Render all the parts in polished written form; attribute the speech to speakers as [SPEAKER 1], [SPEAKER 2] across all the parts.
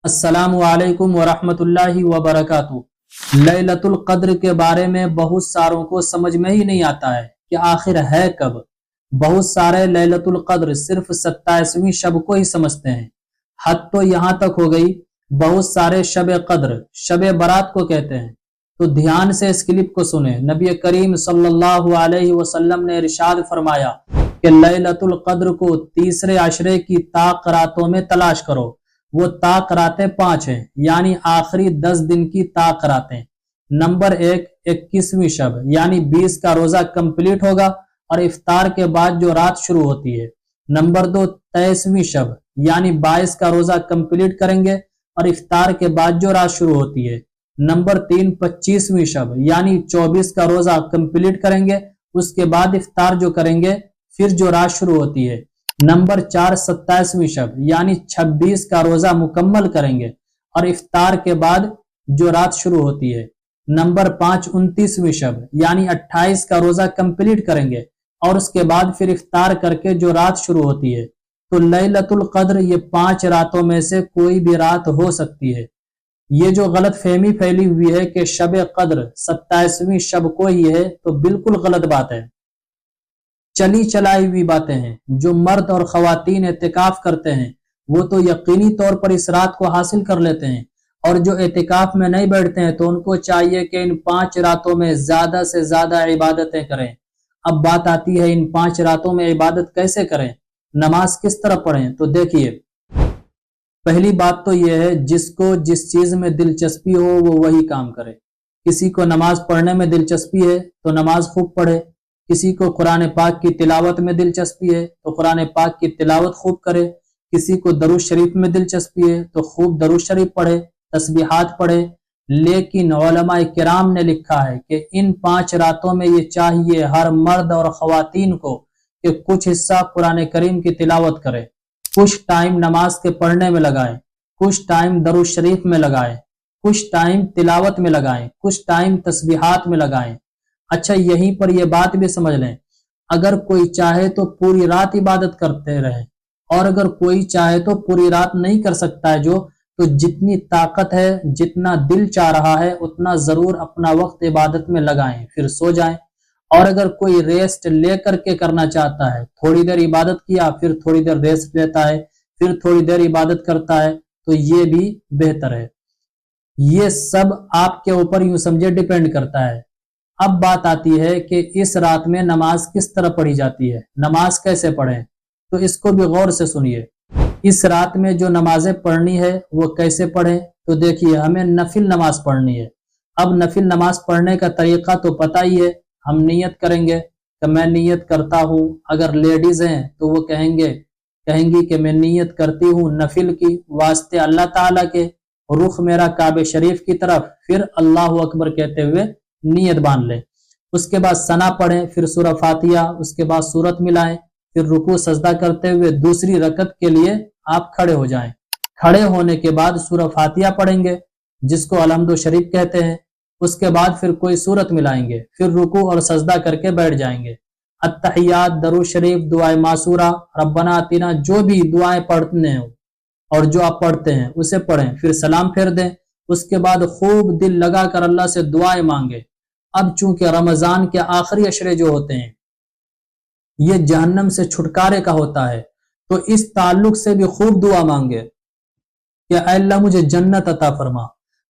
[SPEAKER 1] अस्सलामु अलैकुम वरहमतुल्लाहि वबरकातुहू। लैलतुल क़द्र के बारे में बहुत सारों को समझ में ही नहीं आता है कि आखिर है कब। बहुत सारे लैलतुल क़द्र सिर्फ 27वीं शब को ही समझते हैं। हद तो यहाँ तक हो गई, बहुत सारे शब क़द्र शब बारात को कहते हैं। तो ध्यान से इस क्लिप को सुने। नबी करीम सल्लल्लाहु अलैहि वसल्लम ने इरशाद फरमाया कि लैलतुल क़द्र को तीसरे अशरे की ताक रातों में तलाश करो। वो ताक रातें 5 हैं, यानी आखिरी 10 दिन की ताक रातें। नंबर 1 21वीं शब, यानी 20 का रोजा कंप्लीट होगा और इफ्तार के बाद जो रात शुरू होती है। नंबर 2 23वीं शब, यानी 22 का रोजा कंप्लीट करेंगे और इफ्तार के बाद जो रात शुरू होती है। नंबर 3 25वीं शब, यानी 24 का रोजा कंप्लीट करेंगे, उसके बाद इफ्तार जो करेंगे, फिर जो रात शुरू होती है। नंबर 4 27वीं शब, यानी 26 का रोजा मुकम्मल करेंगे और इफ्तार के बाद जो रात शुरू होती है। नंबर 5 29वीं शब, यानी 28 का रोजा कंप्लीट करेंगे और उसके बाद फिर इफ्तार करके जो रात शुरू होती है। तो लैलतुल क़द्र ये 5 रातों में से कोई भी रात हो सकती है। ये जो गलत फहमी फैली हुई है कि शब क़द्र 27वीं शब को ही है, तो बिल्कुल गलत बात है। चली चलाई हुई बातें हैं। जो मर्द और खवातीन एतिकाफ करते हैं वो तो यकीनी तौर पर इस रात को हासिल कर लेते हैं, और जो एतिकाफ में नहीं बैठते हैं तो उनको चाहिए कि इन 5 रातों में ज्यादा से ज्यादा इबादतें करें। अब बात आती है इन 5 रातों में इबादत कैसे करें, नमाज किस तरह पढ़ें। तो देखिए, पहली बात तो यह है, जिसको जिस चीज में दिलचस्पी हो वो वही काम करे। किसी को नमाज पढ़ने में दिलचस्पी है तो नमाज खूब पढ़े। किसी को कुरान पाक की तिलावत में दिलचस्पी है तो कुरान पाक की तिलावत खूब करे। किसी को दरूद शरीफ में दिलचस्पी है तो खूब दरूद शरीफ पढ़े, तस्बीहात पढ़े। लेकिन उलमाए किराम ने लिखा है कि इन 5 रातों में ये चाहिए हर मर्द और खवातीन को कि कुछ हिस्सा कुरान करीम की तिलावत करे, कुछ टाइम नमाज के पढ़ने में लगाएं, कुछ टाइम दरूद शरीफ में लगाएं, कुछ टाइम तिलावत में लगाएं, कुछ टाइम तस्बीहात में लगाएं। अच्छा, यहीं पर यह बात भी समझ लें, अगर कोई चाहे तो पूरी रात इबादत करते रहे, और अगर कोई चाहे तो पूरी रात नहीं कर सकता है तो जितनी ताकत है, जितना दिल चाह रहा है, उतना जरूर अपना वक्त इबादत में लगाएं, फिर सो जाएं। और अगर कोई रेस्ट ले करके करना चाहता है, थोड़ी देर इबादत किया, फिर थोड़ी देर रेस्ट लेता है, फिर थोड़ी देर इबादत करता है, तो ये भी बेहतर है। ये सब आपके ऊपर यूं समझे डिपेंड करता है। अब बात आती है कि इस रात में नमाज किस तरह पढ़ी जाती है, नमाज कैसे पढ़ें, तो इसको भी गौर से सुनिए। इस रात में जो नमाजें पढ़नी है वो कैसे पढ़ें, तो देखिए, हमें नफिल नमाज पढ़नी है। अब नफिल नमाज पढ़ने का तरीका तो पता ही है। हम नियत करेंगे कि मैं नियत करता हूँ। अगर लेडीज हैं तो वो कहेंगी कि मैं नियत करती हूँ नफिल की, वास्ते अल्लाह ताला के, रुख मेरा काबे शरीफ की तरफ, फिर अल्लाह अकबर कहते हुए नियत बांध लें। उसके बाद सना पढ़ें, फिर सूरह फातिहा, उसके बाद सूरत मिलाएं, फिर रुकू सजदा करते हुए दूसरी रकत के लिए आप खड़े हो जाएं। खड़े होने के बाद सूरह फातिहा पढ़ेंगे, जिसको अलहम्दु शरीफ कहते हैं। उसके बाद फिर कोई सूरत मिलाएंगे, फिर रुकू और सजदा करके बैठ जाएंगे। अत्तहियात, दरूद शरीफ, दुआए मासूरा, रब्बना आतिना, जो भी दुआएं पढ़ने हो और जो आप पढ़ते हैं उसे पढ़ें, फिर सलाम फेर दें। उसके बाद खूब दिल लगा कर अल्लाह से दुआएं मांगे। अब चूंकि रमजान के आखिरी अशरे जो होते हैं ये जहन्नम से छुटकारे का होता है, तो इस ताल्लुक से भी खूब दुआ मांगे कि अल्लाह मुझे जन्नत अता फरमा,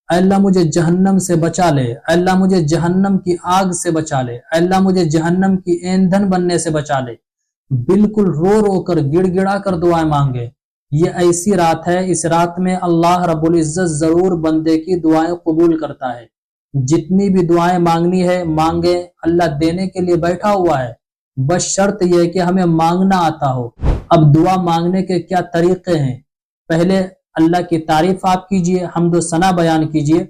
[SPEAKER 1] अल्लाह मुझे जहन्नम से बचा ले, अल्लाह मुझे जहन्नम की आग से बचा ले, अल्लाह मुझे जहन्नम की ईंधन बनने से बचा ले। बिल्कुल रो रो कर, गिड़गिड़ा कर दुआएं मांगे। ये ऐसी रात है, इस रात में अल्लाह रब्बुल इज्जत जरूर बंदे की दुआएं कबूल करता है। जितनी भी दुआएं मांगनी है मांगे, अल्लाह देने के लिए बैठा हुआ है। बस शर्त यह है कि हमें मांगना आता हो। अब दुआ मांगने के क्या तरीके हैं, पहले अल्लाह की तारीफ आप कीजिए, हम्दो सना बयान कीजिए।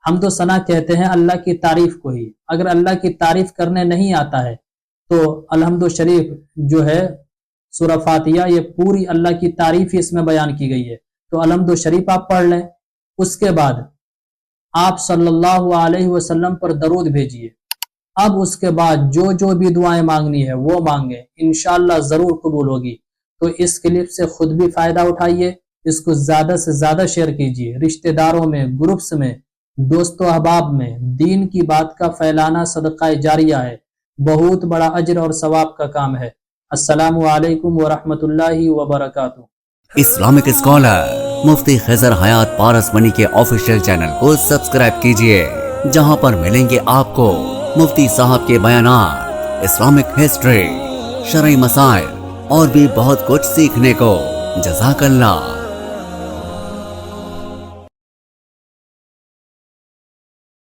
[SPEAKER 1] हम्दो सना कहते हैं अल्लाह की तारीफ को ही। अगर अल्लाह की तारीफ करने नहीं आता है तो अलहम्दु शरीफ जो है सूरह फातिहा, ये पूरी अल्लाह की तारीफ ही इसमें बयान की गई है, तो अलहम्दु शरीफ आप पढ़ लें। उसके बाद आप सल्लल्लाहु अलैहि वसल्लम पर दरूद भेजिए। अब उसके बाद जो जो भी दुआएं मांगनी है वो मांगे, इंशाअल्लाह जरूर कबूल होगी। तो इस क्लिप से खुद भी फायदा उठाइए, اس کو زیادہ سے زیادہ شیئر کیجیے. رشتہ داروں میں، گروپس میں، دوست و احباب میں. دین کی بات کا پھیلانا صدقہ جاریہ ہے، بہت بڑا اجر اور ثواب کا کام ہے. السلام علیکم ورحمۃ اللہ وبرکاتہ.
[SPEAKER 2] اسلامک اسکالر مفتی خضر حیات پارس منی کے آفیشیل چینل کو سبسکرائب کیجئے، جہاں پر ملیں گے آپ کو مفتی صاحب کے بیانات، اسلامک ہسٹری، شرعی مسائل اور بھی بہت کچھ سیکھنے کو. جزاک اللہ.